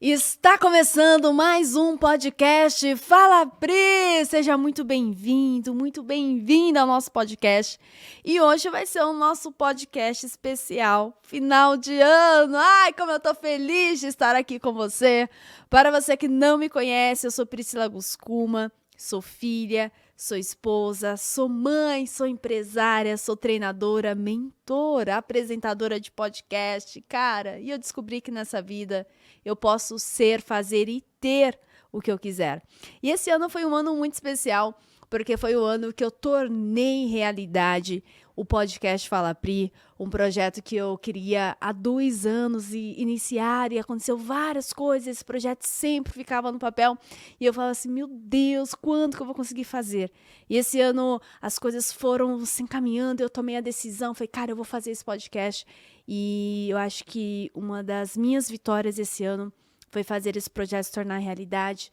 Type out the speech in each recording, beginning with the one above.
Está começando mais um podcast Fala Pri! Seja muito bem-vindo, muito bem-vinda ao nosso podcast. E hoje vai ser o nosso podcast especial, final de ano. Ai, como eu tô feliz de estar aqui com você. Para você que não me conhece, eu sou Priscila Guscuma, sou filha, sou esposa, sou mãe, sou empresária, sou treinadora, mentora, apresentadora de podcast. Cara, e eu descobri que nessa vida eu posso ser, fazer e ter o que eu quiser. E esse ano foi um ano muito especial, porque foi o ano que eu tornei realidade o podcast Fala Pri, um projeto que eu queria há 2 anos iniciar, e aconteceu várias coisas, esse projeto sempre ficava no papel, e eu falava assim, meu Deus, quando que eu vou conseguir fazer? E esse ano as coisas foram se encaminhando, eu tomei a decisão, falei, cara, eu vou fazer esse podcast, e eu acho que uma das minhas vitórias esse ano foi fazer esse projeto se tornar realidade,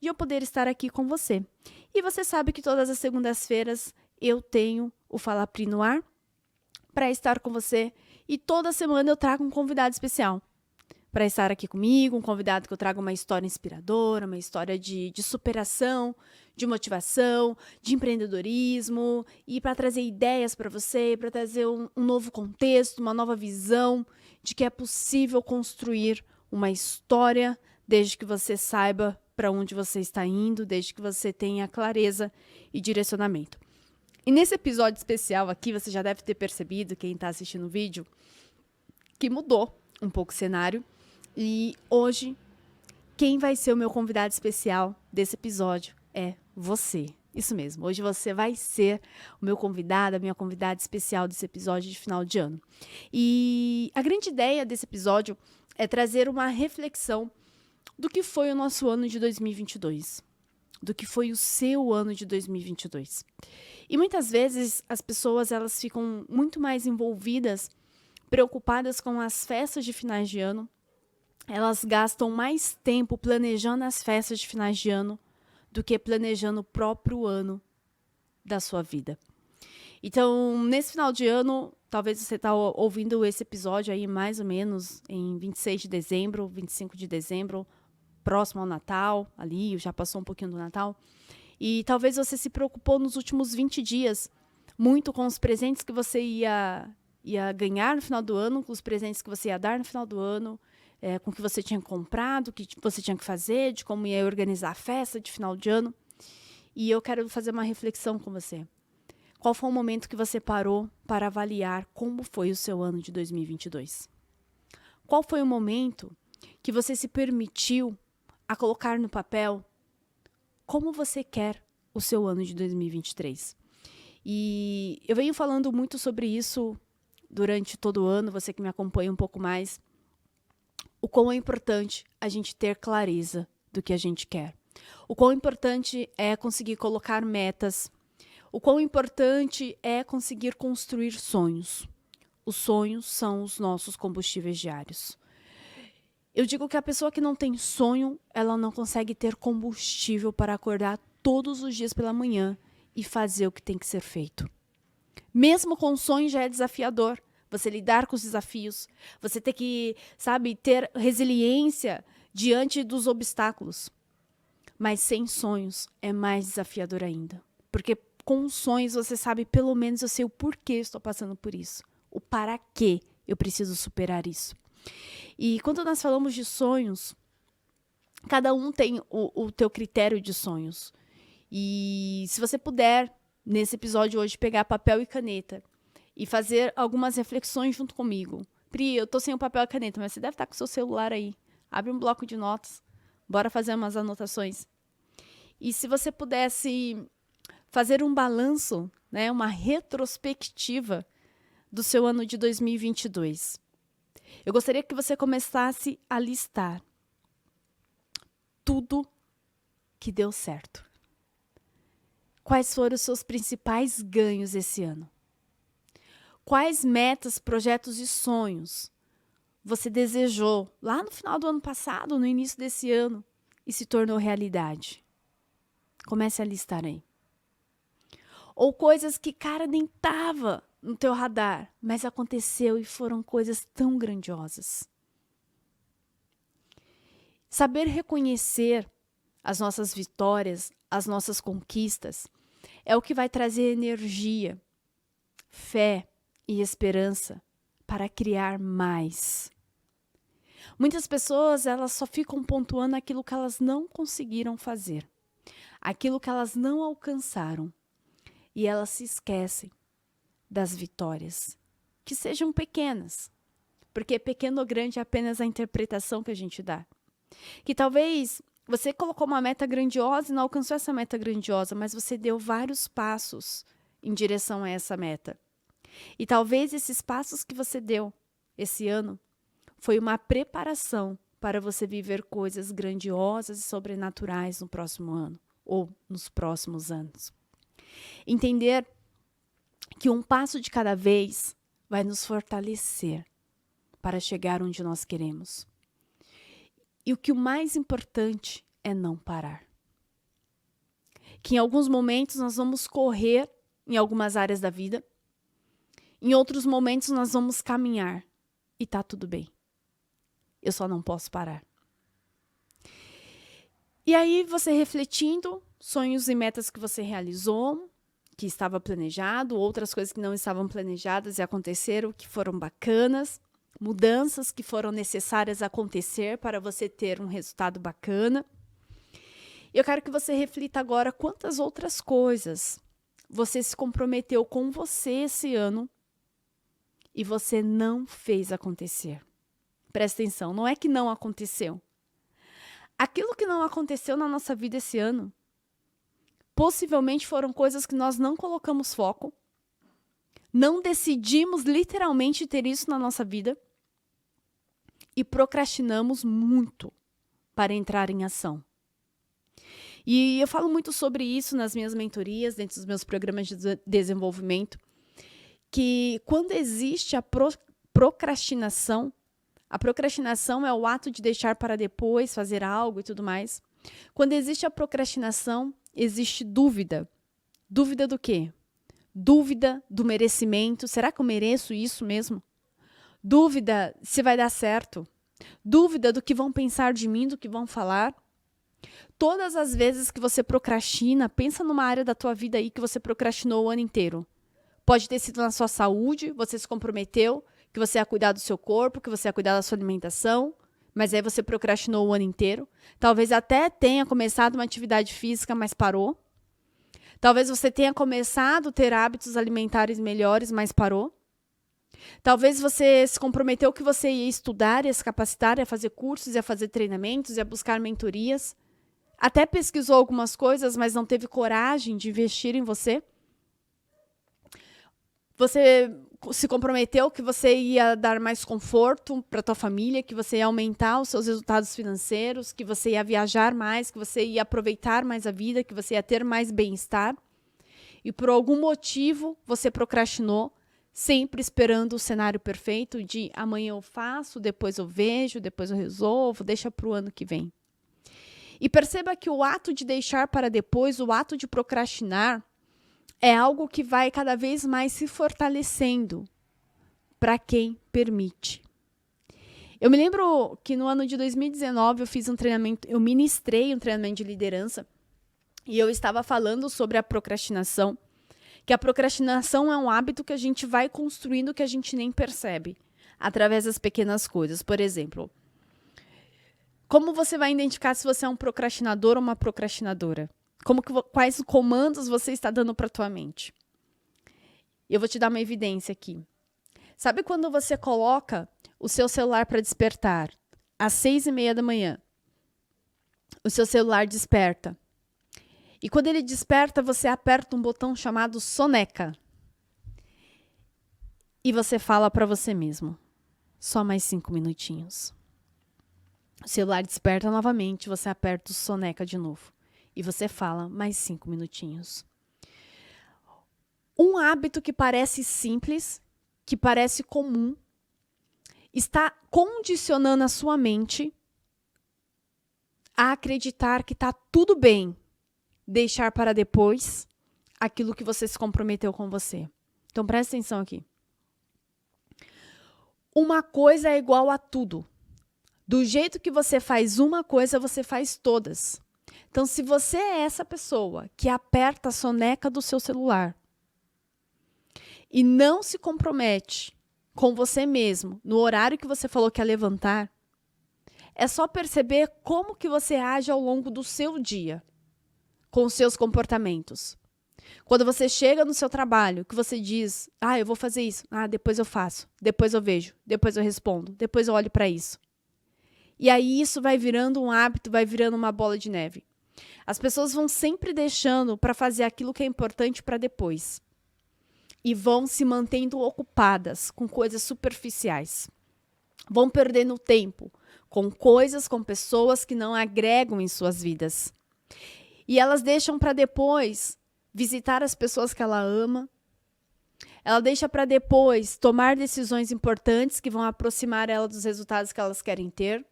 e eu poder estar aqui com você. E você sabe que todas as segundas-feiras eu tenho o Fala Pri no ar para estar com você. E toda semana eu trago um convidado especial para estar aqui comigo, um convidado que eu trago uma história inspiradora, uma história de superação, de motivação, de empreendedorismo, e para trazer ideias para você, para trazer um novo contexto, uma nova visão de que é possível construir uma história desde que você saiba para onde você está indo, desde que você tenha clareza e direcionamento. E nesse episódio especial aqui, você já deve ter percebido, quem está assistindo o vídeo, que mudou um pouco o cenário. E hoje, quem vai ser o meu convidado especial desse episódio é você. Isso mesmo, hoje você vai ser o meu convidado, a minha convidada especial desse episódio de final de ano. E a grande ideia desse episódio é trazer uma reflexão do que foi o nosso ano de 2022, do que foi o seu ano de 2022. E muitas vezes as pessoas elas ficam muito mais envolvidas, preocupadas com as festas de finais de ano. Elas gastam mais tempo planejando as festas de finais de ano do que planejando o próprio ano da sua vida. Então, nesse final de ano, talvez você está ouvindo esse episódio aí mais ou menos em 26 de dezembro, 25 de dezembro, próximo ao Natal, ali, já passou um pouquinho do Natal. E talvez você se preocupou nos últimos 20 dias muito com os presentes que você ia ganhar no final do ano, com os presentes que você ia dar no final do ano, com o que você tinha comprado, o que você tinha que fazer, de como ia organizar a festa de final de ano. E eu quero fazer uma reflexão com você. Qual foi o momento que você parou para avaliar como foi o seu ano de 2022? Qual foi o momento que você se permitiu a colocar no papel como você quer o seu ano de 2023? E eu venho falando muito sobre isso durante todo o ano, você que me acompanha um pouco mais, o quão é importante a gente ter clareza do que a gente quer. O quão importante é conseguir colocar metas. O quão importante é conseguir construir sonhos. Os sonhos são os nossos combustíveis diários. Eu digo que a pessoa que não tem sonho, ela não consegue ter combustível para acordar todos os dias pela manhã e fazer o que tem que ser feito. Mesmo com sonho já é desafiador. Você lidar com os desafios, você ter que, ter resiliência diante dos obstáculos. Mas sem sonhos é mais desafiador ainda. Porque com sonhos você sabe, pelo menos eu sei o porquê estou passando por isso. O para quê eu preciso superar isso. E quando nós falamos de sonhos, cada um tem o teu critério de sonhos. E se você puder, nesse episódio hoje, pegar papel e caneta e fazer algumas reflexões junto comigo. Pri, eu tô sem o papel e caneta, mas você deve estar com o seu celular aí. Abre um bloco de notas, bora fazer umas anotações. E se você pudesse fazer um balanço, né, uma retrospectiva do seu ano de 2022. Eu gostaria que você começasse a listar tudo que deu certo. Quais foram os seus principais ganhos esse ano? Quais metas, projetos e sonhos você desejou lá no final do ano passado, no início desse ano, e se tornou realidade? Comece a listar aí. Ou coisas que, cara, nem tava no teu radar, mas aconteceu e foram coisas tão grandiosas. Saber reconhecer as nossas vitórias, as nossas conquistas, é o que vai trazer energia, fé e esperança para criar mais. Muitas pessoas, elas só ficam pontuando aquilo que elas não conseguiram fazer, aquilo que elas não alcançaram, e elas se esquecem das vitórias, que sejam pequenas, porque pequeno ou grande é apenas a interpretação que a gente dá. Que talvez você colocou uma meta grandiosa e não alcançou essa meta grandiosa, mas você deu vários passos em direção a essa meta. E talvez esses passos que você deu esse ano foi uma preparação para você viver coisas grandiosas e sobrenaturais no próximo ano ou nos próximos anos. Entender que um passo de cada vez vai nos fortalecer para chegar onde nós queremos. E o que o mais importante é não parar. Que em alguns momentos nós vamos correr em algumas áreas da vida, em outros momentos nós vamos caminhar e tá tudo bem. Eu só não posso parar. E aí você refletindo, sonhos e metas que você realizou, que estava planejado, outras coisas que não estavam planejadas e aconteceram, que foram bacanas, mudanças que foram necessárias acontecer para você ter um resultado bacana. Eu quero que você reflita agora quantas outras coisas você se comprometeu com você esse ano e você não fez acontecer. Presta atenção, não é que não aconteceu. Aquilo que não aconteceu na nossa vida esse ano, possivelmente foram coisas que nós não colocamos foco, não decidimos literalmente ter isso na nossa vida e procrastinamos muito para entrar em ação. E eu falo muito sobre isso nas minhas mentorias, dentro dos meus programas de desenvolvimento, que quando existe a procrastinação é o ato de deixar para depois fazer algo e tudo mais. Quando existe a procrastinação, existe dúvida. Dúvida do quê? Dúvida do merecimento. Será que eu mereço isso mesmo? Dúvida se vai dar certo. Dúvida do que vão pensar de mim, do que vão falar. Todas as vezes que você procrastina, pensa numa área da tua vida aí que você procrastinou o ano inteiro. Pode ter sido na sua saúde, você se comprometeu, que você ia cuidar do seu corpo, que você ia cuidar da sua alimentação, mas aí você procrastinou o ano inteiro. Talvez até tenha começado uma atividade física, mas parou. Talvez você tenha começado a ter hábitos alimentares melhores, mas parou. Talvez você se comprometeu que você ia estudar, ia se capacitar, ia fazer cursos, ia fazer treinamentos, ia buscar mentorias. Até pesquisou algumas coisas, mas não teve coragem de investir em você. Você se comprometeu que você ia dar mais conforto para a tua família, que você ia aumentar os seus resultados financeiros, que você ia viajar mais, que você ia aproveitar mais a vida, que você ia ter mais bem-estar. E por algum motivo você procrastinou, sempre esperando o cenário perfeito de amanhã eu faço, depois eu vejo, depois eu resolvo, deixa para o ano que vem. E perceba que o ato de deixar para depois, o ato de procrastinar, é algo que vai cada vez mais se fortalecendo para quem permite. Eu me lembro que no ano de 2019 eu ministrei um treinamento de liderança e eu estava falando sobre a procrastinação, que a procrastinação é um hábito que a gente vai construindo que a gente nem percebe, através das pequenas coisas. Por exemplo, como você vai identificar se você é um procrastinador ou uma procrastinadora? Quais comandos você está dando para a tua mente? Eu vou te dar uma evidência aqui. Sabe quando você coloca o seu celular para despertar às 6:30 da manhã? O seu celular desperta. E quando ele desperta, você aperta um botão chamado soneca. E você fala para você mesmo, só mais 5 minutinhos. O celular desperta novamente, você aperta o soneca de novo. E você fala, mais 5 minutinhos. Um hábito que parece simples, que parece comum, está condicionando a sua mente a acreditar que está tudo bem deixar para depois aquilo que você se comprometeu com você. Então, presta atenção aqui. Uma coisa é igual a tudo. Do jeito que você faz uma coisa, você faz todas. Então, se você é essa pessoa que aperta a soneca do seu celular e não se compromete com você mesmo no horário que você falou que ia levantar, é só perceber como que você age ao longo do seu dia com os seus comportamentos. Quando você chega no seu trabalho, que você diz, eu vou fazer isso, depois eu faço, depois eu vejo, depois eu respondo, depois eu olho para isso. E aí isso vai virando um hábito, vai virando uma bola de neve. As pessoas vão sempre deixando para fazer aquilo que é importante para depois. E vão se mantendo ocupadas com coisas superficiais. Vão perdendo tempo com coisas, com pessoas que não agregam em suas vidas. E elas deixam para depois visitar as pessoas que ela ama. Ela deixa para depois tomar decisões importantes que vão aproximar ela dos resultados que elas querem ter.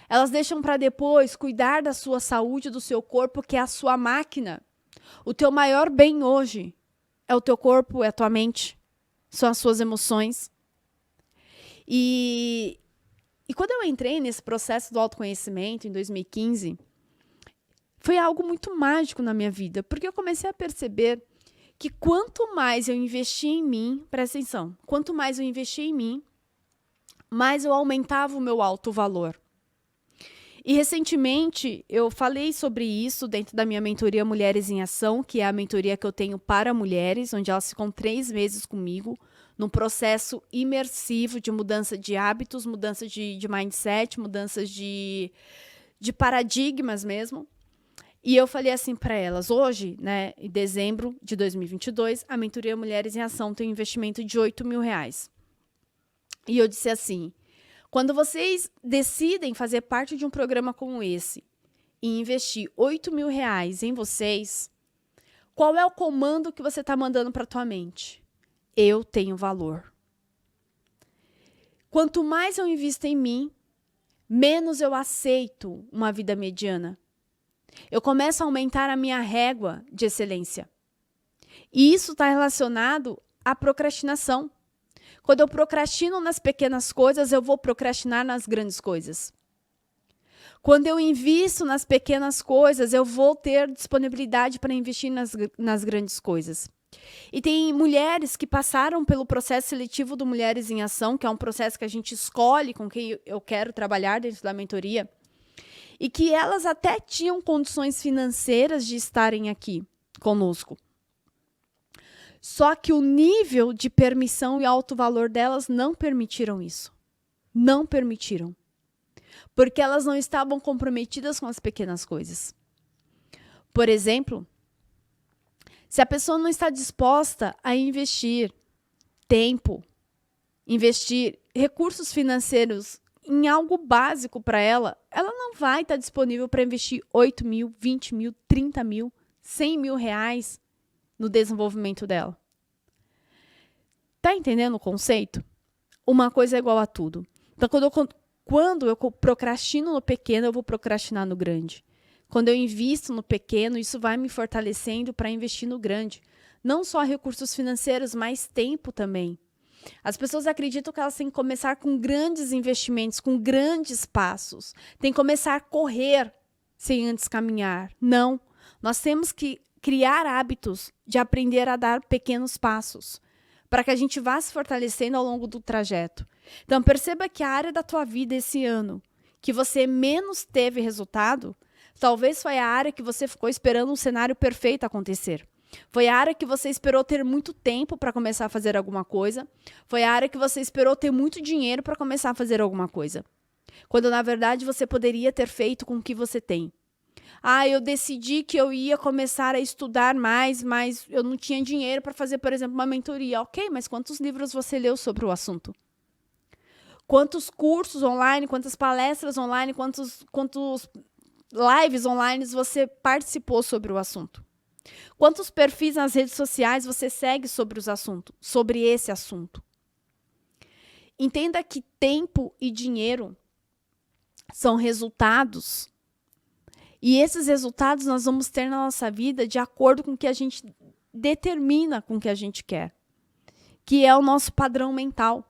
Elas deixam para depois cuidar da sua saúde, do seu corpo, que é a sua máquina. O teu maior bem hoje é o teu corpo, é a tua mente, são as suas emoções. E quando eu entrei nesse processo do autoconhecimento, em 2015, foi algo muito mágico na minha vida, porque eu comecei a perceber que quanto mais eu investia em mim, presta atenção, quanto mais eu investia em mim, mais eu aumentava o meu alto valor. E recentemente eu falei sobre isso dentro da minha mentoria Mulheres em Ação, que é a mentoria que eu tenho para mulheres, onde elas ficam 3 meses comigo, num processo imersivo de mudança de hábitos, mudança de mindset, mudanças de paradigmas mesmo. E eu falei assim para elas, hoje, né, em dezembro de 2022, a mentoria Mulheres em Ação tem um investimento de R$8.000. E eu disse assim, quando vocês decidem fazer parte de um programa como esse e investir R$8.000 em vocês, qual é o comando que você está mandando para a tua mente? Eu tenho valor. Quanto mais eu invisto em mim, menos eu aceito uma vida mediana. Eu começo a aumentar a minha régua de excelência. E isso está relacionado à procrastinação. Quando eu procrastino nas pequenas coisas, eu vou procrastinar nas grandes coisas. Quando eu invisto nas pequenas coisas, eu vou ter disponibilidade para investir nas grandes coisas. E tem mulheres que passaram pelo processo seletivo do Mulheres em Ação, que é um processo que a gente escolhe com quem eu quero trabalhar dentro da mentoria, e que elas até tinham condições financeiras de estarem aqui conosco. Só que o nível de permissão e alto valor delas não permitiram isso. Não permitiram. Porque elas não estavam comprometidas com as pequenas coisas. Por exemplo, se a pessoa não está disposta a investir tempo, investir recursos financeiros em algo básico para ela, ela não vai estar disponível para investir 8 mil, 20 mil, 30 mil, 100 mil reais no desenvolvimento dela. Tá entendendo o conceito? Uma coisa é igual a tudo. Então, quando eu procrastino no pequeno, eu vou procrastinar no grande. Quando eu invisto no pequeno, isso vai me fortalecendo para investir no grande. Não só recursos financeiros, mas tempo também. As pessoas acreditam que elas têm que começar com grandes investimentos, com grandes passos. Tem que começar a correr sem antes caminhar. Não. Nós temos que criar hábitos de aprender a dar pequenos passos, para que a gente vá se fortalecendo ao longo do trajeto. Então, perceba que a área da tua vida esse ano que você menos teve resultado, talvez foi a área que você ficou esperando um cenário perfeito acontecer. Foi a área que você esperou ter muito tempo para começar a fazer alguma coisa. Foi a área que você esperou ter muito dinheiro para começar a fazer alguma coisa. Quando, na verdade, você poderia ter feito com o que você tem. Eu decidi que eu ia começar a estudar mais, mas eu não tinha dinheiro para fazer, por exemplo, uma mentoria. Ok, mas quantos livros você leu sobre o assunto? Quantos cursos online, quantas palestras online, quantos lives online você participou sobre o assunto? Quantos perfis nas redes sociais você segue sobre esse assunto? Entenda que tempo e dinheiro são resultados. E esses resultados nós vamos ter na nossa vida de acordo com o que a gente determina com o que a gente quer. Que é o nosso padrão mental.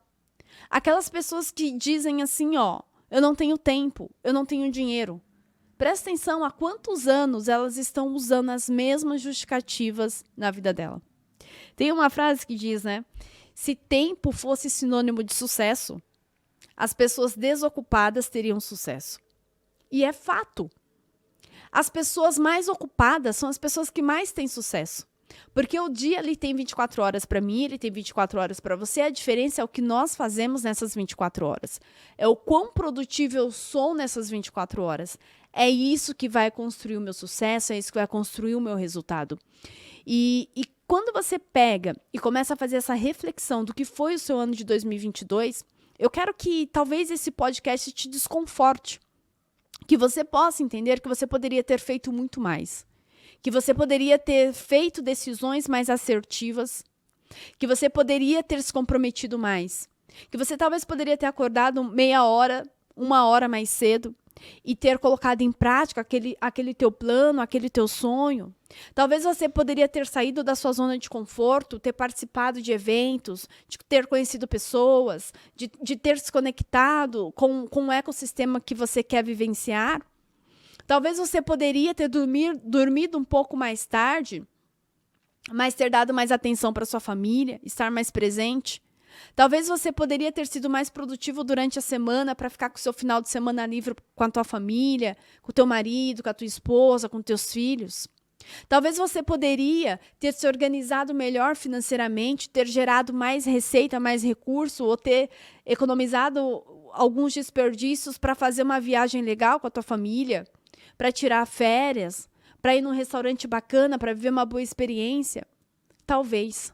Aquelas pessoas que dizem assim, eu não tenho tempo, eu não tenho dinheiro. Presta atenção há quantos anos elas estão usando as mesmas justificativas na vida dela. Tem uma frase que diz, né? Se tempo fosse sinônimo de sucesso, as pessoas desocupadas teriam sucesso. E é fato. As pessoas mais ocupadas são as pessoas que mais têm sucesso. Porque o dia ele tem 24 horas para mim, ele tem 24 horas para você. A diferença é o que nós fazemos nessas 24 horas. É o quão produtivo eu sou nessas 24 horas. É isso que vai construir o meu sucesso, é isso que vai construir o meu resultado. E quando você pega e começa a fazer essa reflexão do que foi o seu ano de 2022, eu quero que talvez esse podcast te desconforte. Que você possa entender que você poderia ter feito muito mais. Que você poderia ter feito decisões mais assertivas, que você poderia ter se comprometido mais, que você talvez poderia ter acordado meia hora, 1 hora mais cedo e ter colocado em prática aquele teu plano, aquele teu sonho. Talvez você poderia ter saído da sua zona de conforto, ter participado de eventos, de ter conhecido pessoas, de ter se conectado com o ecossistema que você quer vivenciar. Talvez você poderia ter dormido um pouco mais tarde, mas ter dado mais atenção para sua família, estar mais presente. Talvez você poderia ter sido mais produtivo durante a semana para ficar com o seu final de semana livre com a tua família, com o teu marido, com a tua esposa, com teus filhos. Talvez você poderia ter se organizado melhor financeiramente, ter gerado mais receita, mais recurso, ou ter economizado alguns desperdícios para fazer uma viagem legal com a tua família, para tirar férias, para ir num restaurante bacana, para viver uma boa experiência? Talvez.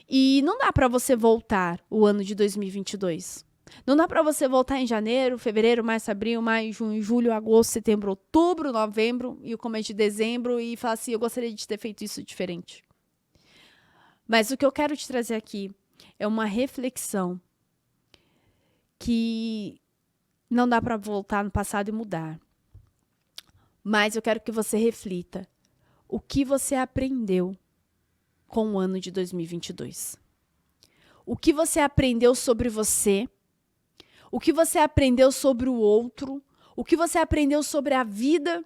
E não dá para você voltar o ano de 2022. Não dá para você voltar em janeiro, fevereiro, março, abril, maio, junho, julho, agosto, setembro, outubro, novembro e o começo de dezembro e falar assim, eu gostaria de ter feito isso diferente. Mas o que eu quero te trazer aqui é uma reflexão que não dá para voltar no passado e mudar. Mas eu quero que você reflita o que você aprendeu com o ano de 2022. O que você aprendeu sobre você, o que você aprendeu sobre o outro, o que você aprendeu sobre a vida,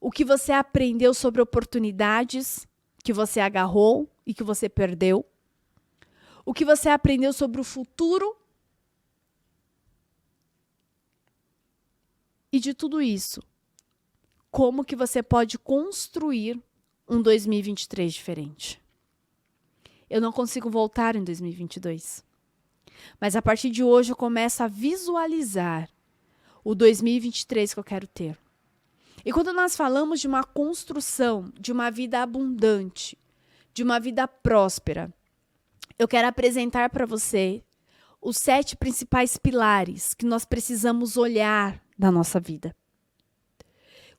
o que você aprendeu sobre oportunidades que você agarrou e que você perdeu, o que você aprendeu sobre o futuro. E de tudo isso, como que você pode construir um 2023 diferente? Eu não consigo voltar em 2022. Mas a partir de hoje eu começo a visualizar o 2023 que eu quero ter. E quando nós falamos de uma construção, de uma vida abundante, de uma vida próspera, eu quero apresentar para você os 7 principais pilares que nós precisamos olhar da nossa vida.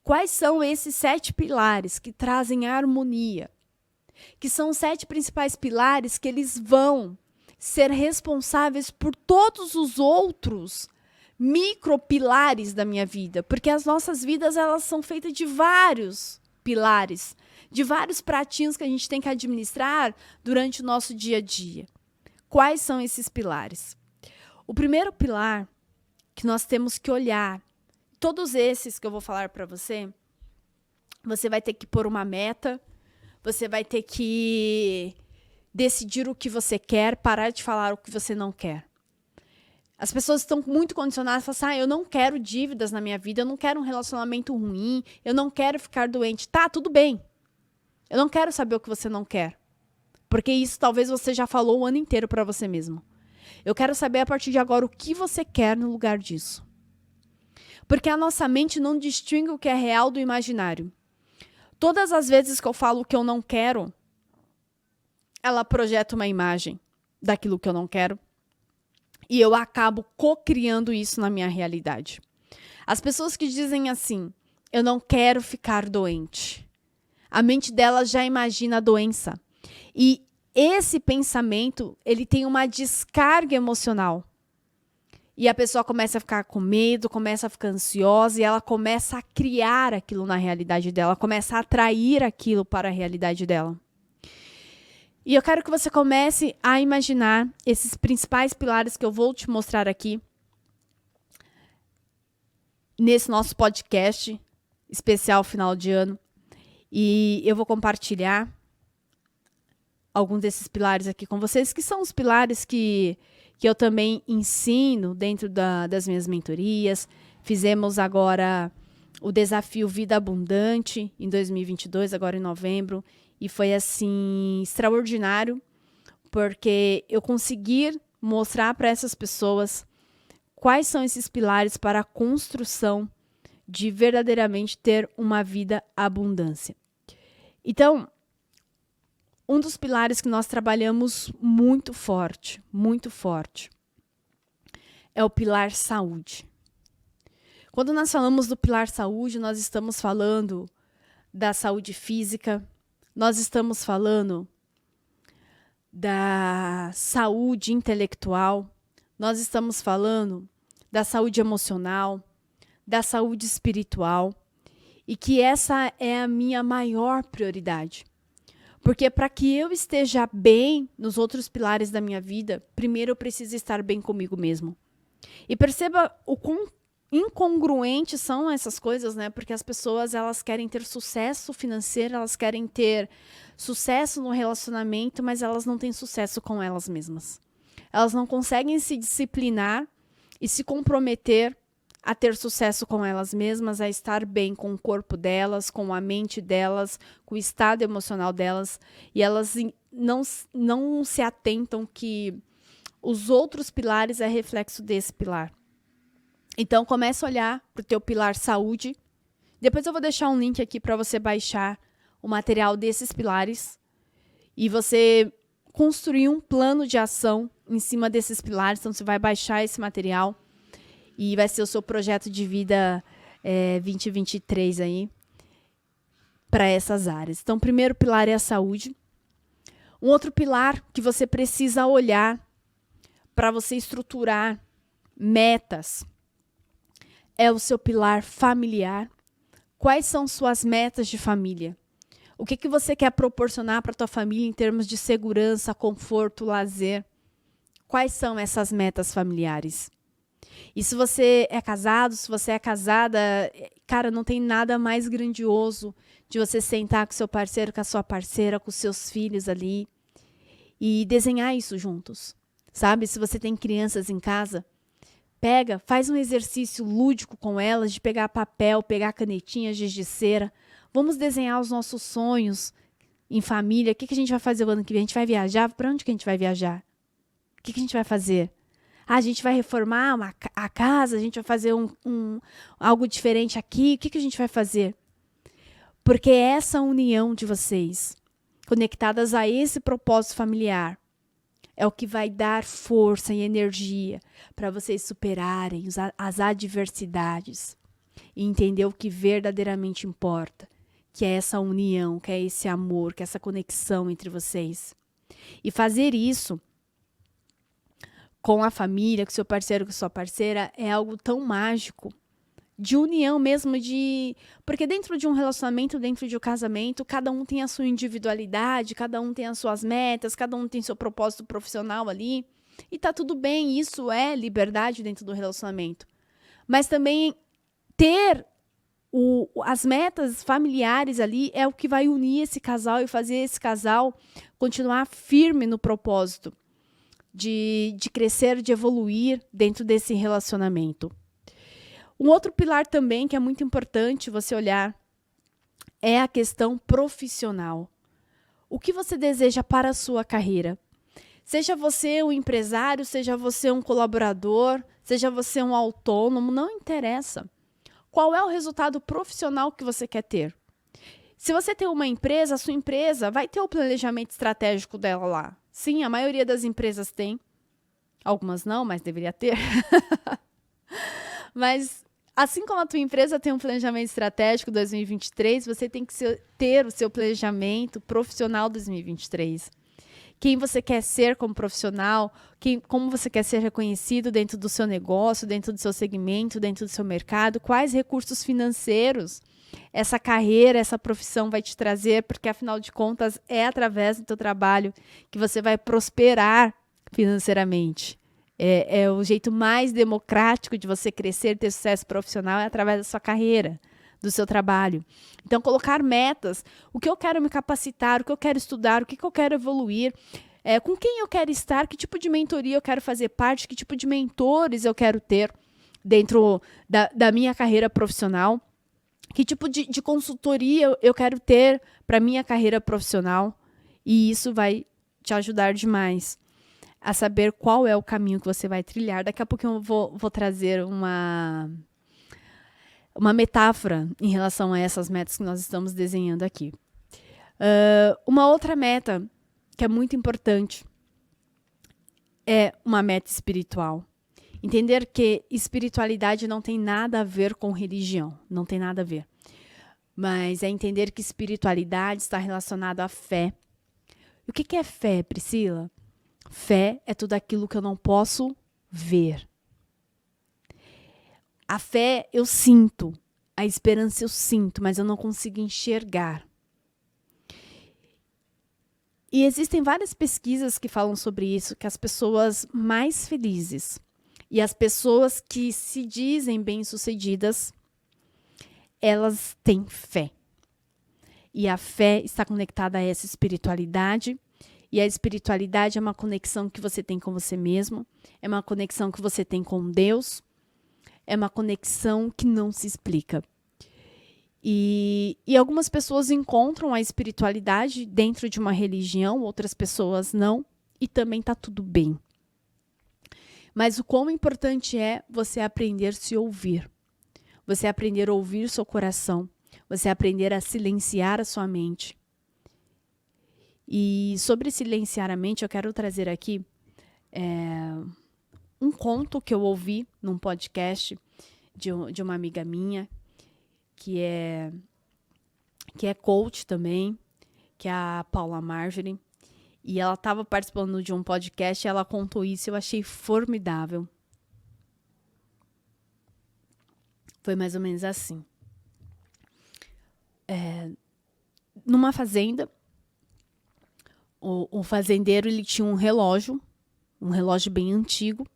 Quais são esses 7 pilares que trazem harmonia? Que são os 7 principais pilares que eles vão ser responsáveis por todos os outros micropilares da minha vida. Porque as nossas vidas elas são feitas de vários pilares, de vários pratinhos que a gente tem que administrar durante o nosso dia a dia. Quais são esses pilares? O primeiro pilar que nós temos que olhar, todos esses que eu vou falar para você, você vai ter que pôr uma meta, você vai ter que decidir o que você quer, parar de falar o que você não quer. As pessoas estão muito condicionadas, falam assim, eu não quero dívidas na minha vida, eu não quero um relacionamento ruim, eu não quero ficar doente. Tá, tudo bem. Eu não quero saber o que você não quer. Porque isso talvez você já falou o ano inteiro para você mesmo. Eu quero saber a partir de agora o que você quer no lugar disso. Porque a nossa mente não distingue o que é real do imaginário. Todas as vezes que eu falo o que eu não quero, ela projeta uma imagem daquilo que eu não quero. E eu acabo co-criando isso na minha realidade. As pessoas que dizem assim, eu não quero ficar doente. A mente dela já imagina a doença. E esse pensamento, ele tem uma descarga emocional. E a pessoa começa a ficar com medo, começa a ficar ansiosa e ela começa a criar aquilo na realidade dela, começa a atrair aquilo para a realidade dela. E eu quero que você comece a imaginar esses principais pilares que eu vou te mostrar aqui nesse nosso podcast especial final de ano. E eu vou compartilhar alguns desses pilares aqui com vocês, que são os pilares que eu também ensino dentro das minhas mentorias. Fizemos agora o desafio Vida Abundante em 2022, agora em novembro, e foi assim extraordinário, porque eu consegui mostrar para essas pessoas quais são esses pilares para a construção de verdadeiramente ter uma vida abundância. Então, um dos pilares que nós trabalhamos muito forte, é o pilar saúde. Quando nós falamos do pilar saúde, nós estamos falando da saúde física, nós estamos falando da saúde intelectual, nós estamos falando da saúde emocional, da saúde espiritual, e que essa é a minha maior prioridade. Porque para que eu esteja bem nos outros pilares da minha vida, primeiro eu preciso estar bem comigo mesmo. E perceba o quão incongruentes são essas coisas, né? Porque as pessoas, elas querem ter sucesso financeiro, elas querem ter sucesso no relacionamento, mas elas não têm sucesso com elas mesmas. Elas não conseguem se disciplinar e se comprometer a ter sucesso com elas mesmas, a estar bem com o corpo delas, com a mente delas, com o estado emocional delas, e elas não se atentam que os outros pilares é reflexo desse pilar. Então, comece a olhar para o teu pilar saúde. Depois eu vou deixar um link aqui para você baixar o material desses pilares e você construir um plano de ação em cima desses pilares. Então, você vai baixar esse material e vai ser o seu projeto de vida 2023 aí para essas áreas. Então, o primeiro pilar é a saúde. Um outro pilar que você precisa olhar para você estruturar metas é o seu pilar familiar. Quais são suas metas de família? O que você quer proporcionar para a tua família em termos de segurança, conforto, lazer? Quais são essas metas familiares? E se você é casado, se você é casada, cara, não tem nada mais grandioso de você sentar com seu parceiro, com a sua parceira, com os seus filhos ali e desenhar isso juntos, sabe? Se você tem crianças em casa, faz um exercício lúdico com elas, de pegar papel, pegar canetinha, giz de cera. Vamos desenhar os nossos sonhos em família. O que a gente vai fazer o ano que vem? A gente vai viajar? Para onde que a gente vai viajar? O que a gente vai fazer? A gente vai reformar a casa? A gente vai fazer algo diferente aqui? O que a gente vai fazer? Porque essa união de vocês, conectadas a esse propósito familiar, é o que vai dar força e energia para vocês superarem as adversidades e entender o que verdadeiramente importa, que é essa união, que é esse amor, que é essa conexão entre vocês. E fazer isso com a família, com seu parceiro, com sua parceira, é algo tão mágico, de união mesmo, porque dentro de um relacionamento, dentro de um casamento, cada um tem a sua individualidade, cada um tem as suas metas, cada um tem seu propósito profissional ali, e tá tudo bem, isso é liberdade dentro do relacionamento. Mas também ter as metas familiares ali é o que vai unir esse casal e fazer esse casal continuar firme no propósito de crescer, de evoluir dentro desse relacionamento. Um outro pilar também que é muito importante você olhar é a questão profissional. O que você deseja para a sua carreira? Seja você um empresário, seja você um colaborador, seja você um autônomo, não interessa. Qual é o resultado profissional que você quer ter? Se você tem uma empresa, a sua empresa vai ter o planejamento estratégico dela lá. Sim, a maioria das empresas tem. Algumas não, mas deveria ter. Mas assim como a tua empresa tem um planejamento estratégico 2023, você tem que ter o seu planejamento profissional 2023. Quem você quer ser como profissional, como você quer ser reconhecido dentro do seu negócio, dentro do seu segmento, dentro do seu mercado, quais recursos financeiros essa carreira, essa profissão vai te trazer, porque afinal de contas é através do teu trabalho que você vai prosperar financeiramente. É o jeito mais democrático de você crescer, ter sucesso profissional é através da sua carreira, do seu trabalho. Então, colocar metas, o que eu quero me capacitar, o que eu quero estudar, o que eu quero evoluir, com quem eu quero estar, que tipo de mentoria eu quero fazer parte, que tipo de mentores eu quero ter dentro da minha carreira profissional, que tipo de consultoria eu quero ter para minha carreira profissional. E isso vai te ajudar demais a saber qual é o caminho que você vai trilhar. Daqui a pouco eu vou trazer uma metáfora em relação a essas metas que nós estamos desenhando aqui. Uma outra meta que é muito importante é uma meta espiritual. Entender que espiritualidade não tem nada a ver com religião, não tem nada a ver. Mas é entender que espiritualidade está relacionada à fé. E o que é fé, Priscila? Fé é tudo aquilo que eu não posso ver. A fé eu sinto, a esperança eu sinto, mas eu não consigo enxergar. E existem várias pesquisas que falam sobre isso, que as pessoas mais felizes e as pessoas que se dizem bem-sucedidas, elas têm fé. E a fé está conectada a essa espiritualidade. E a espiritualidade é uma conexão que você tem com você mesmo, é uma conexão que você tem com Deus, é uma conexão que não se explica. E algumas pessoas encontram a espiritualidade dentro de uma religião, outras pessoas não, e também está tudo bem. Mas o quão importante é você aprender a se ouvir, você aprender a ouvir seu coração, você aprender a silenciar a sua mente. E sobre silenciar a mente, eu quero trazer aqui um conto que eu ouvi num podcast de uma amiga minha, que é coach também, que é a Paula Marjorie. E ela estava participando de um podcast e ela contou isso e eu achei formidável. Foi mais ou menos assim. Numa fazenda, o fazendeiro ele tinha um relógio bem antigo,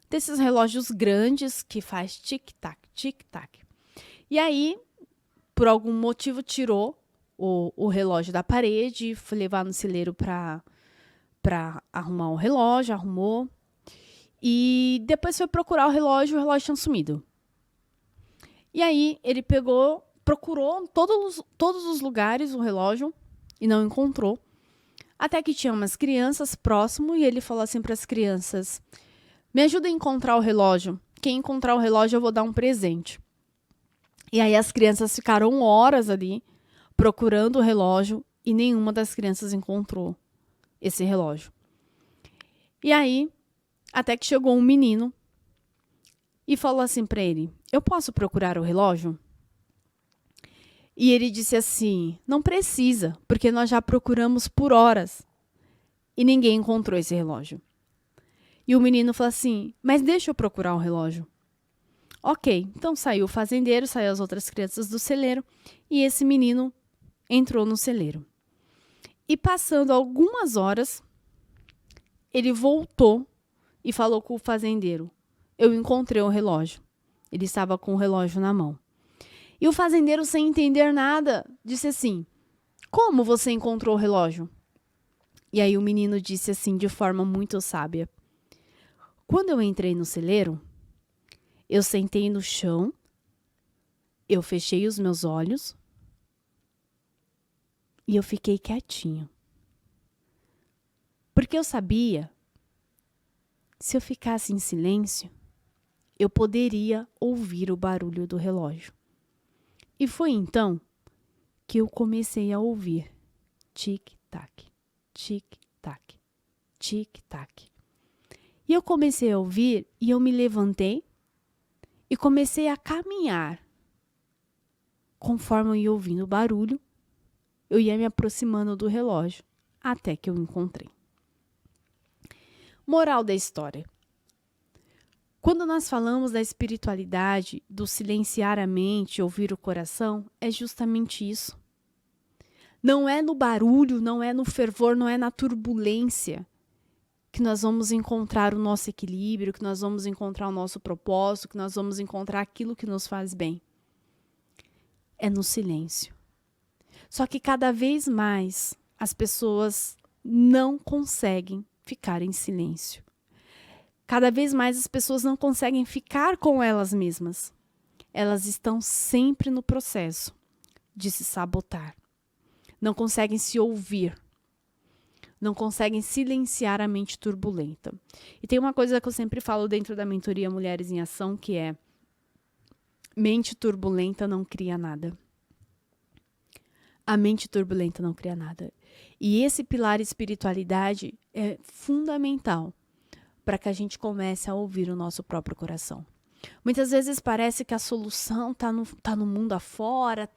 desses relógios grandes que faz tic-tac, tic-tac. E aí, por algum motivo, tirou o relógio da parede, foi levar no celeiro para arrumar o relógio, arrumou. E depois foi procurar o relógio tinha sumido. E aí, ele procurou todos os lugares o relógio e não encontrou. Até que tinha umas crianças próximo e ele falou assim para as crianças: me ajuda a encontrar o relógio. Quem encontrar o relógio eu vou dar um presente. E aí as crianças ficaram horas ali procurando o relógio e nenhuma das crianças encontrou esse relógio. E aí, até que chegou um menino e falou assim para ele: eu posso procurar o relógio? E ele disse assim: não precisa, porque nós já procuramos por horas e ninguém encontrou esse relógio. E o menino falou assim: mas deixa eu procurar o relógio. Ok, então saiu o fazendeiro, saiu as outras crianças do celeiro e esse menino entrou no celeiro. E passando algumas horas, ele voltou e falou com o fazendeiro: eu encontrei o relógio. Ele estava com o relógio na mão. E o fazendeiro, sem entender nada, disse assim: como você encontrou o relógio? E aí o menino disse assim, de forma muito sábia: quando eu entrei no celeiro, eu sentei no chão, eu fechei os meus olhos e eu fiquei quietinho. Porque eu sabia, se eu ficasse em silêncio, eu poderia ouvir o barulho do relógio. E foi então que eu comecei a ouvir tic-tac, tic-tac, tic-tac. E eu comecei a ouvir e eu me levantei e comecei a caminhar. Conforme eu ia ouvindo o barulho, eu ia me aproximando do relógio até que eu encontrei. Moral da história. Quando nós falamos da espiritualidade, do silenciar a mente, ouvir o coração, é justamente isso. Não é no barulho, não é no fervor, não é na turbulência que nós vamos encontrar o nosso equilíbrio, que nós vamos encontrar o nosso propósito, que nós vamos encontrar aquilo que nos faz bem? É no silêncio. Só que cada vez mais as pessoas não conseguem ficar em silêncio. Cada vez mais as pessoas não conseguem ficar com elas mesmas. Elas estão sempre no processo de se sabotar. Não conseguem se ouvir. Não conseguem silenciar a mente turbulenta. E tem uma coisa que eu sempre falo dentro da mentoria Mulheres em Ação, que é: mente turbulenta não cria nada. A mente turbulenta não cria nada. E esse pilar espiritualidade é fundamental para que a gente comece a ouvir o nosso próprio coração. Muitas vezes parece que a solução tá no mundo afora,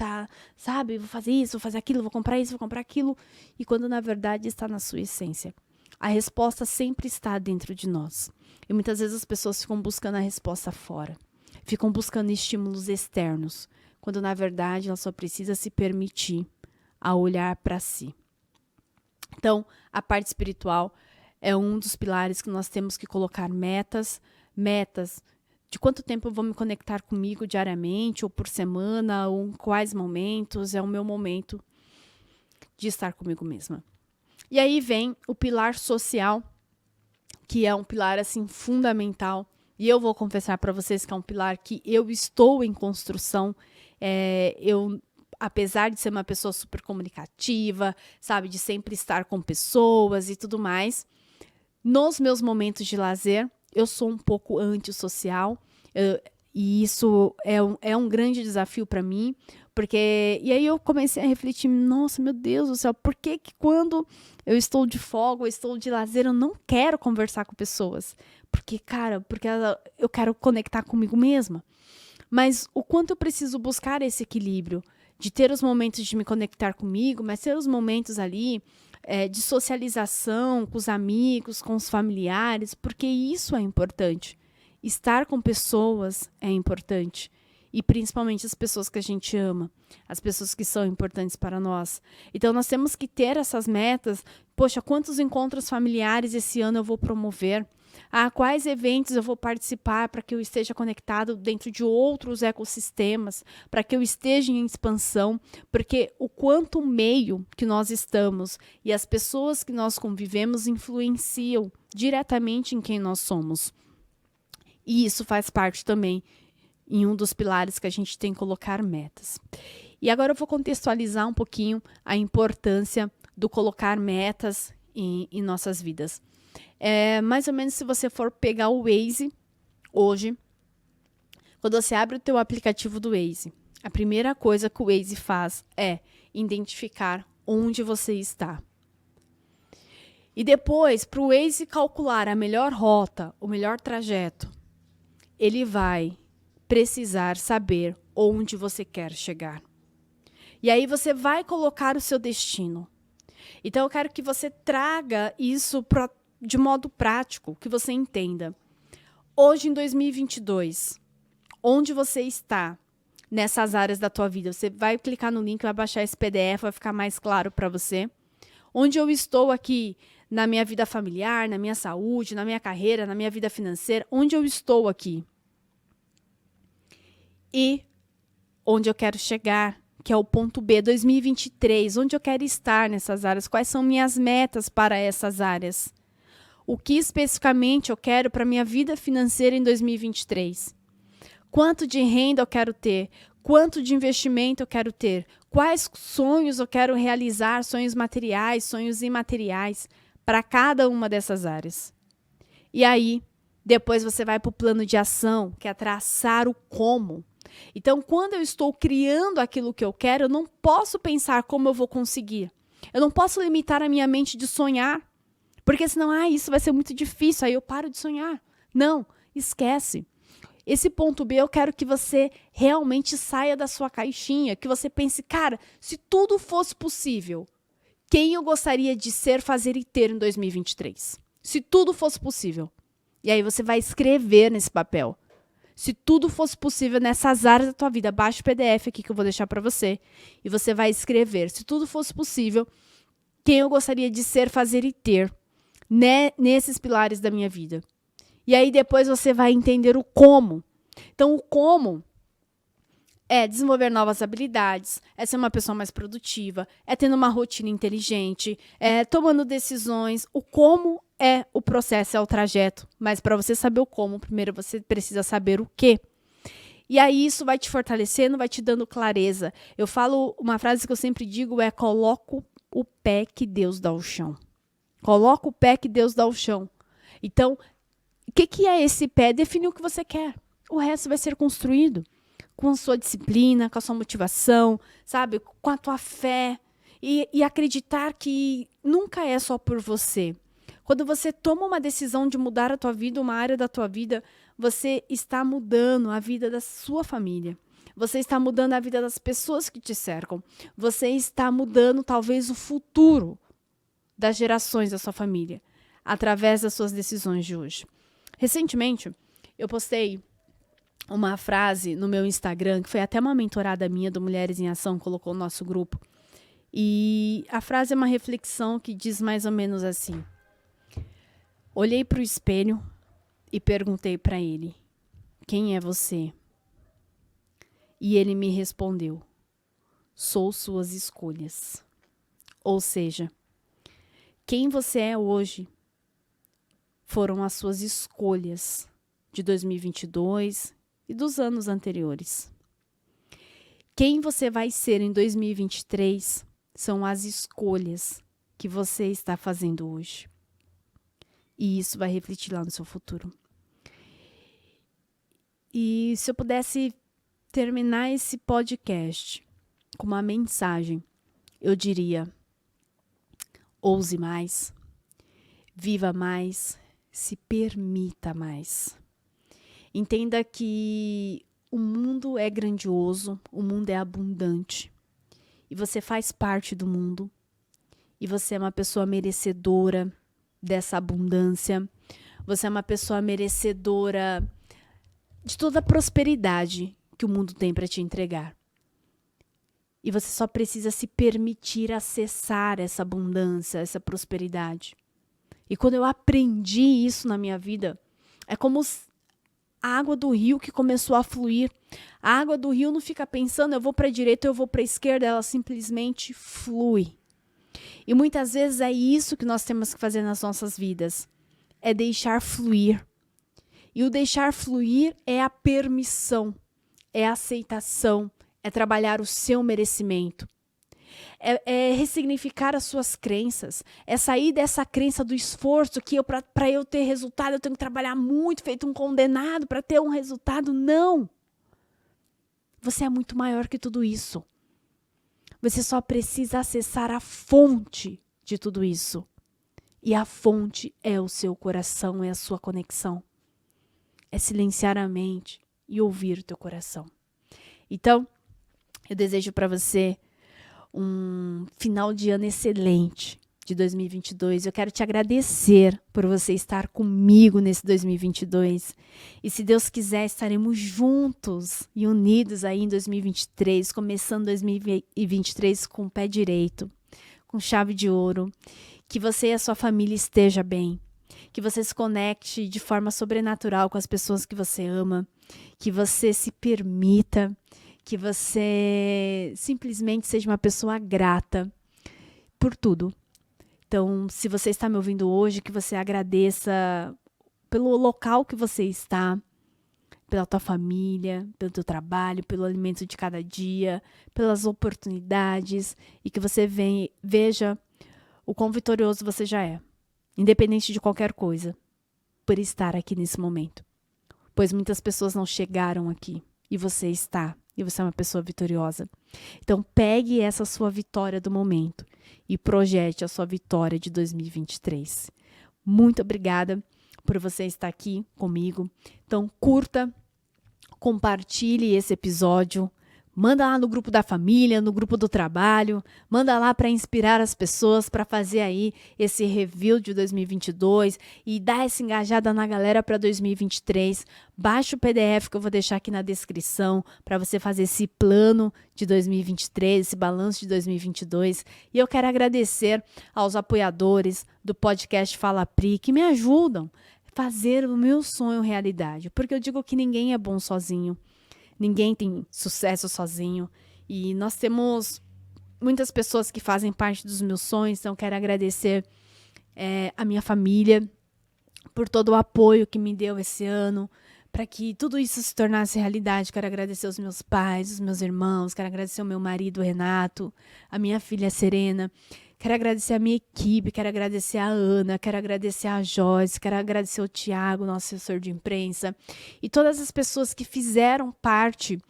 sabe? Vou fazer isso, vou fazer aquilo, vou comprar isso, vou comprar aquilo. E quando na verdade está na sua essência. A resposta sempre está dentro de nós. E muitas vezes as pessoas ficam buscando a resposta fora. Ficam buscando estímulos externos. Quando na verdade ela só precisa se permitir a olhar para si. Então, a parte espiritual é um dos pilares que nós temos que colocar metas de quanto tempo eu vou me conectar comigo diariamente, ou por semana, ou em quais momentos é o meu momento de estar comigo mesma. E aí vem o pilar social, que é um pilar assim fundamental, e eu vou confessar para vocês que é um pilar que eu estou em construção. Apesar de ser uma pessoa super comunicativa, sabe, de sempre estar com pessoas e tudo mais, nos meus momentos de lazer, eu sou um pouco antissocial, e isso é um grande desafio para mim, porque... E aí eu comecei a refletir, nossa, meu Deus do céu, por que quando eu estou de folga, eu estou de lazer, eu não quero conversar com pessoas? Porque eu quero conectar comigo mesma. Mas o quanto eu preciso buscar esse equilíbrio, de ter os momentos de me conectar comigo, mas ter os momentos ali de socialização com os amigos, com os familiares, porque isso é importante. Estar com pessoas é importante. E principalmente as pessoas que a gente ama, as pessoas que são importantes para nós. Então nós temos que ter essas metas. Poxa, quantos encontros familiares esse ano eu vou promover? Quais eventos eu vou participar para que eu esteja conectado dentro de outros ecossistemas, para que eu esteja em expansão, porque o quanto o meio que nós estamos e as pessoas que nós convivemos influenciam diretamente em quem nós somos. E isso faz parte também em um dos pilares que a gente tem que colocar metas. E agora eu vou contextualizar um pouquinho a importância do colocar metas em nossas vidas. Mais ou menos se você for pegar o Waze hoje, quando você abre o teu aplicativo do Waze, a primeira coisa que o Waze faz é identificar onde você está. E depois, para o Waze calcular a melhor rota, o melhor trajeto, ele vai precisar saber onde você quer chegar. E aí você vai colocar o seu destino. Então eu quero que você traga isso de modo prático, que você entenda. Hoje, em 2022, onde você está nessas áreas da tua vida? Você vai clicar no link, vai baixar esse PDF, vai ficar mais claro para você. Onde eu estou aqui na minha vida familiar, na minha saúde, na minha carreira, na minha vida financeira, onde eu estou aqui? E onde eu quero chegar, que é o ponto B, 2023, onde eu quero estar nessas áreas, quais são minhas metas para essas áreas? O que especificamente eu quero para a minha vida financeira em 2023? Quanto de renda eu quero ter? Quanto de investimento eu quero ter? Quais sonhos eu quero realizar, sonhos materiais, sonhos imateriais, para cada uma dessas áreas? E aí, depois você vai para o plano de ação, que é traçar o como. Então, quando eu estou criando aquilo que eu quero, eu não posso pensar como eu vou conseguir. Eu não posso limitar a minha mente de sonhar, porque senão, isso vai ser muito difícil, aí eu paro de sonhar. Não, esquece. Esse ponto B, eu quero que você realmente saia da sua caixinha, que você pense, cara, se tudo fosse possível, quem eu gostaria de ser, fazer e ter em 2023? Se tudo fosse possível. E aí você vai escrever nesse papel. Se tudo fosse possível nessas áreas da tua vida, baixa o PDF aqui que eu vou deixar para você. E você vai escrever, se tudo fosse possível, quem eu gostaria de ser, fazer e ter nesses pilares da minha vida. E aí depois você vai entender o como. Então, o como é desenvolver novas habilidades, é ser uma pessoa mais produtiva, é tendo uma rotina inteligente, é tomando decisões. O como é o processo, é o trajeto. Mas para você saber o como, primeiro você precisa saber o quê. E aí isso vai te fortalecendo, vai te dando clareza. Eu falo, uma frase que eu sempre digo é: coloca o pé que Deus dá ao chão. Coloca o pé que Deus dá ao chão. Então, o que é esse pé? Definir o que você quer. O resto vai ser construído com a sua disciplina, com a sua motivação, sabe? Com a tua fé. E acreditar que nunca é só por você. Quando você toma uma decisão de mudar a tua vida, uma área da tua vida, você está mudando a vida da sua família. Você está mudando a vida das pessoas que te cercam. Você está mudando talvez o futuro das gerações da sua família, através das suas decisões de hoje. Recentemente, eu postei uma frase no meu Instagram, que foi até uma mentorada minha do Mulheres em Ação, colocou no nosso grupo. E a frase é uma reflexão que diz mais ou menos assim: olhei para o espelho e perguntei para ele: quem é você? E ele me respondeu: sou suas escolhas. Ou seja, quem você é hoje foram as suas escolhas de 2022 e dos anos anteriores. Quem você vai ser em 2023 são as escolhas que você está fazendo hoje. E isso vai refletir lá no seu futuro. E se eu pudesse terminar esse podcast com uma mensagem, eu diria: ouse mais, viva mais, se permita mais. Entenda que o mundo é grandioso, o mundo é abundante. E você faz parte do mundo. E você é uma pessoa merecedora dessa abundância. Você é uma pessoa merecedora de toda a prosperidade que o mundo tem para te entregar. E você só precisa se permitir acessar essa abundância, essa prosperidade. E quando eu aprendi isso na minha vida, é como a água do rio que começou a fluir. A água do rio não fica pensando, eu vou para a direita, eu vou para a esquerda, ela simplesmente flui. E muitas vezes é isso que nós temos que fazer nas nossas vidas. É deixar fluir. E o deixar fluir é a permissão, é a aceitação, é trabalhar o seu merecimento. É ressignificar as suas crenças, é sair dessa crença do esforço que para eu ter resultado eu tenho que trabalhar muito, feito um condenado para ter um resultado. Não! Você é muito maior que tudo isso. Você só precisa acessar a fonte de tudo isso. E a fonte é o seu coração, é a sua conexão. É silenciar a mente e ouvir o teu coração. Então, eu desejo para você um final de ano excelente de 2022. Eu quero te agradecer por você estar comigo nesse 2022. E se Deus quiser, estaremos juntos e unidos aí em 2023, começando 2023 com o pé direito, com chave de ouro. Que você e a sua família esteja bem. Que você se conecte de forma sobrenatural com as pessoas que você ama. Que você se permita. Que você simplesmente seja uma pessoa grata por tudo. Então, se você está me ouvindo hoje, que você agradeça pelo local que você está, pela tua família, pelo teu trabalho, pelo alimento de cada dia, pelas oportunidades, e que você veja o quão vitorioso você já é, independente de qualquer coisa, por estar aqui nesse momento. Pois muitas pessoas não chegaram aqui, e você está. E você é uma pessoa vitoriosa. Então, pegue essa sua vitória do momento e projete a sua vitória de 2023. Muito obrigada por você estar aqui comigo. Então, curta, compartilhe esse episódio, Manda lá no grupo da família, no grupo do trabalho, manda lá para inspirar as pessoas para fazer aí esse review de 2022 e dar essa engajada na galera para 2023. Baixa o PDF que eu vou deixar aqui na descrição para você fazer esse plano de 2023, esse balanço de 2022. E eu quero agradecer aos apoiadores do podcast Fala Pri que me ajudam a fazer o meu sonho realidade, porque eu digo que ninguém é bom sozinho. Ninguém tem sucesso sozinho e nós temos muitas pessoas que fazem parte dos meus sonhos, então quero agradecer a minha família por todo o apoio que me deu esse ano, para que tudo isso se tornasse realidade. Quero agradecer os meus pais, os meus irmãos, quero agradecer o meu marido Renato, a minha filha Serena, quero agradecer a minha equipe, quero agradecer a Ana, quero agradecer a Joyce, quero agradecer o Tiago, nosso assessor de imprensa, e todas as pessoas que fizeram parte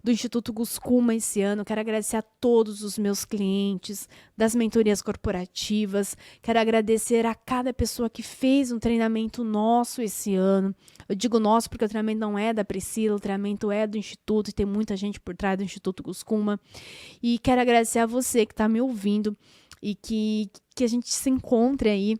do Instituto Guscuma esse ano. Quero agradecer a todos os meus clientes das mentorias corporativas. Quero agradecer a cada pessoa que fez um treinamento nosso esse ano. Eu digo nosso porque o treinamento não é da Priscila, o treinamento é do Instituto e tem muita gente por trás do Instituto Guscuma. E quero agradecer a você que está me ouvindo e que a gente se encontre aí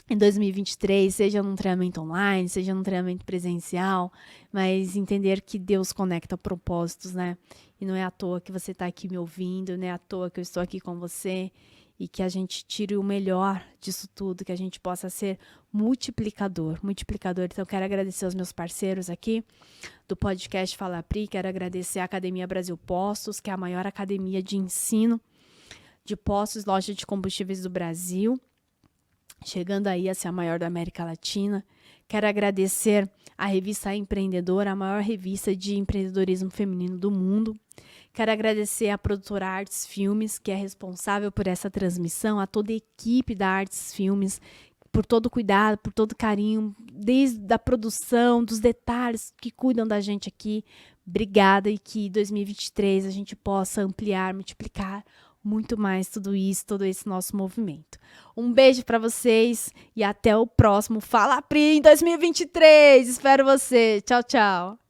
em 2023, seja num treinamento online, seja num treinamento presencial, mas entender que Deus conecta propósitos, né? E não é à toa que você está aqui me ouvindo, não é à toa que eu estou aqui com você, e que a gente tire o melhor disso tudo, que a gente possa ser multiplicador. Então eu quero agradecer aos meus parceiros aqui do podcast Fala Pri, quero agradecer a Academia Brasil Postos, que é a maior academia de ensino de postos, loja de combustíveis do Brasil, chegando aí a ser a maior da América Latina. Quero agradecer a revista Empreendedora, a maior revista de empreendedorismo feminino do mundo. Quero agradecer a produtora Artes Filmes, que é responsável por essa transmissão, a toda a equipe da Artes Filmes, por todo o cuidado, por todo o carinho, desde a produção, dos detalhes que cuidam da gente aqui. Obrigada, e que em 2023 a gente possa ampliar, multiplicar muito mais tudo isso, todo esse nosso movimento. Um beijo para vocês e até o próximo Fala Pri em 2023. Espero você. Tchau, tchau.